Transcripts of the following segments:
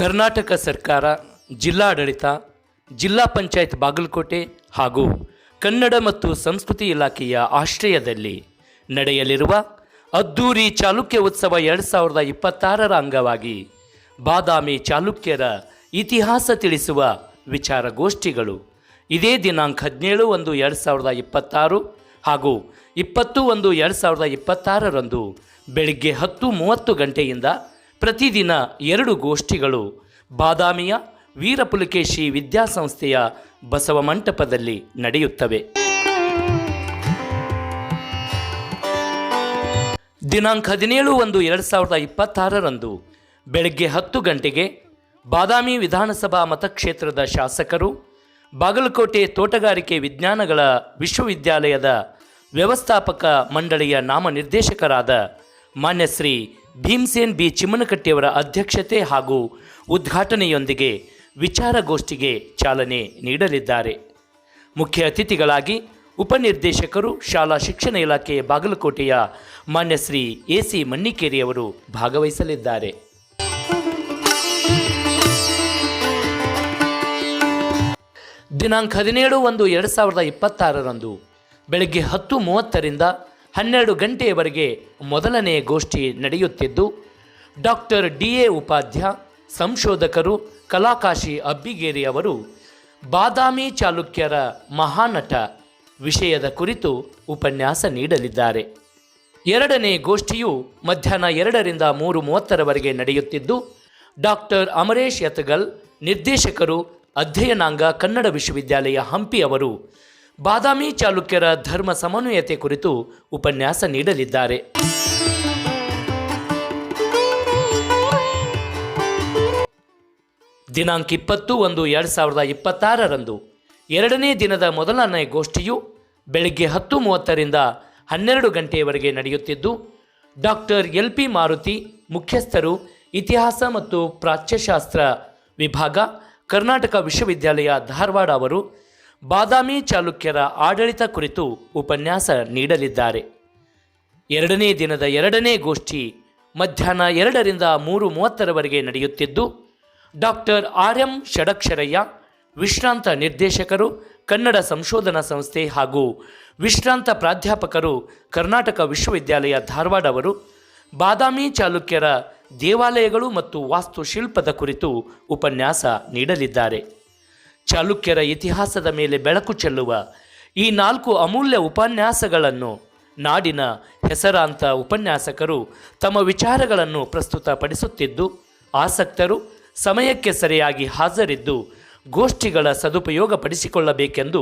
ಕರ್ನಾಟಕ ಸರ್ಕಾರ, ಜಿಲ್ಲಾಡಳಿತ, ಜಿಲ್ಲಾ ಪಂಚಾಯತ್ ಬಾಗಲಕೋಟೆ ಹಾಗೂ ಕನ್ನಡ ಮತ್ತು ಸಂಸ್ಕೃತಿ ಇಲಾಖೆಯ ಆಶ್ರಯದಲ್ಲಿ ನಡೆಯಲಿರುವ ಅದ್ದೂರಿ ಚಾಲುಕ್ಯ ಉತ್ಸವ 2026ರ ಅಂಗವಾಗಿ ಬಾದಾಮಿ ಚಾಲುಕ್ಯರ ಇತಿಹಾಸ ತಿಳಿಸುವ ವಿಚಾರಗೋಷ್ಠಿಗಳು ಇದೇ ದಿನಾಂಕ 17/1/2026 ಹಾಗೂ 20/1/2026ರಂದು ಬೆಳಗ್ಗೆ 10:30 ಗಂಟೆಯಿಂದ ಪ್ರತಿದಿನ 2 ಗೋಷ್ಠಿಗಳು ಬಾದಾಮಿಯ ವೀರಪುಲಕೇಶಿ ವಿದ್ಯಾಸಂಸ್ಥೆಯ ಬಸವ ಮಂಟಪದಲ್ಲಿ ನಡೆಯುತ್ತವೆ. ದಿನಾಂಕ 17/1/2026ರಂದು ಬೆಳಗ್ಗೆ 10 ಗಂಟೆಗೆ ಬಾದಾಮಿ ವಿಧಾನಸಭಾ ಮತಕ್ಷೇತ್ರದ ಶಾಸಕರು, ಬಾಗಲಕೋಟೆ ತೋಟಗಾರಿಕೆ ವಿಜ್ಞಾನಗಳ ವಿಶ್ವವಿದ್ಯಾಲಯದ ವ್ಯವಸ್ಥಾಪಕ ಮಂಡಳಿಯ ನಾಮನಿರ್ದೇಶಕರಾದ ಮಾನ್ಯ ಶ್ರೀ ಭೀಮಸೇನ್ ಬಿ ಚಿಮ್ಮನಕಟ್ಟಿಯವರ ಅಧ್ಯಕ್ಷತೆ ಹಾಗೂ ಉದ್ಘಾಟನೆಯೊಂದಿಗೆ ವಿಚಾರಗೋಷ್ಠಿಗೆ ಚಾಲನೆ ನೀಡಲಿದ್ದಾರೆ. ಮುಖ್ಯ ಅತಿಥಿಗಳಾಗಿ ಉಪನಿರ್ದೇಶಕರು, ಶಾಲಾ ಶಿಕ್ಷಣ ಇಲಾಖೆ ಬಾಗಲಕೋಟೆಯ ಮಾನ್ಯ ಶ್ರೀ AC ಮಣ್ಣಿಕೇರಿಯವರು ಭಾಗವಹಿಸಲಿದ್ದಾರೆ. ದಿನಾಂಕ 17/1/2026ರಂದು ಬೆಳಗ್ಗೆ 10:30ರಿಂದ 12 ಗಂಟೆಯವರೆಗೆ ಮೊದಲನೇ ಗೋಷ್ಠಿ ನಡೆಯುತ್ತಿದ್ದು, ಡಾಕ್ಟರ್ DA ಉಪಾಧ್ಯ, ಸಂಶೋಧಕರು, ಕಲಾಕಾಶಿ ಅಬ್ಬಿಗೇರಿ ಅವರು ಬಾದಾಮಿ ಚಾಲುಕ್ಯರ ಮಹಾನಟ ವಿಷಯದ ಕುರಿತು ಉಪನ್ಯಾಸ ನೀಡಲಿದ್ದಾರೆ. ಎರಡನೇ ಗೋಷ್ಠಿಯು ಮಧ್ಯಾಹ್ನ 2ರಿಂದ 3:30ರವರೆಗೆ ನಡೆಯುತ್ತಿದ್ದು, ಡಾಕ್ಟರ್ ಅಮರೇಶ್ ಯತಗಲ್, ನಿರ್ದೇಶಕರು, ಅಧ್ಯಯನಾಂಗ, ಕನ್ನಡ ವಿಶ್ವವಿದ್ಯಾಲಯ ಹಂಪಿ ಅವರು ಬಾದಾಮಿ ಚಾಲುಕ್ಯರ ಧರ್ಮ ಸಮನ್ವಯತೆ ಕುರಿತು ಉಪನ್ಯಾಸ ನೀಡಲಿದ್ದಾರೆ. ದಿನಾಂಕ 20/1/2026ರಂದು ಎರಡನೇ ದಿನದ ಮೊದಲನೇ ಗೋಷ್ಠಿಯು ಬೆಳಗ್ಗೆ 10:30ರಿಂದ 12 ಗಂಟೆಯವರೆಗೆ ನಡೆಯುತ್ತಿದ್ದು, ಡಾಕ್ಟರ್ LP ಮಾರುತಿ, ಮುಖ್ಯಸ್ಥರು, ಇತಿಹಾಸ ಮತ್ತು ಪ್ರಾಚ್ಯಶಾಸ್ತ್ರ ವಿಭಾಗ, ಕರ್ನಾಟಕ ವಿಶ್ವವಿದ್ಯಾಲಯ ಧಾರವಾಡ ಅವರು ಬಾದಾಮಿ ಚಾಲುಕ್ಯರ ಆಡಳಿತ ಕುರಿತು ಉಪನ್ಯಾಸ ನೀಡಲಿದ್ದಾರೆ. ಎರಡನೇ ದಿನದ ಎರಡನೇ ಗೋಷ್ಠಿ ಮಧ್ಯಾಹ್ನ 2ರಿಂದ 3:30ರವರೆಗೆ ನಡೆಯುತ್ತಿದ್ದು, ಡಾಕ್ಟರ್ RM ಷಡಕ್ಷರಯ್ಯ, ವಿಶ್ರಾಂತ ನಿರ್ದೇಶಕರು, ಕನ್ನಡ ಸಂಶೋಧನಾ ಸಂಸ್ಥೆ ಹಾಗೂ ವಿಶ್ರಾಂತ ಪ್ರಾಧ್ಯಾಪಕರು, ಕರ್ನಾಟಕ ವಿಶ್ವವಿದ್ಯಾಲಯ ಧಾರವಾಡ ಅವರು ಬಾದಾಮಿ ಚಾಲುಕ್ಯರ ದೇವಾಲಯಗಳು ಮತ್ತು ವಾಸ್ತುಶಿಲ್ಪದ ಕುರಿತು ಉಪನ್ಯಾಸ ನೀಡಲಿದ್ದಾರೆ. ಚಾಲುಕ್ಯರ ಇತಿಹಾಸದ ಮೇಲೆ ಬೆಳಕು ಚೆಲ್ಲುವ ಈ 4 ಅಮೂಲ್ಯ ಉಪನ್ಯಾಸಗಳನ್ನು ನಾಡಿನ ಹೆಸರಾಂತ ಉಪನ್ಯಾಸಕರು ತಮ್ಮ ವಿಚಾರಗಳನ್ನು ಪ್ರಸ್ತುತಪಡಿಸುತ್ತಿದ್ದು, ಆಸಕ್ತರು ಸಮಯಕ್ಕೆ ಸರಿಯಾಗಿ ಹಾಜರಿದ್ದು ಗೋಷ್ಠಿಗಳ ಸದುಪಯೋಗ ಪಡಿಸಿಕೊಳ್ಳಬೇಕೆಂದು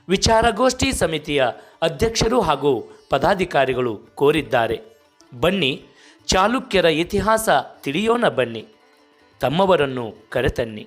ವಿಚಾರಗೋಷ್ಠಿ ಸಮಿತಿಯ ಅಧ್ಯಕ್ಷರು ಹಾಗೂ ಪದಾಧಿಕಾರಿಗಳು ಕೋರಿದ್ದಾರೆ. ಬನ್ನಿ, ಚಾಲುಕ್ಯರ ಇತಿಹಾಸ ತಿಳಿಯೋಣ ಬನ್ನಿ, ತಮ್ಮವರನ್ನು ಕರೆತನ್ನಿ.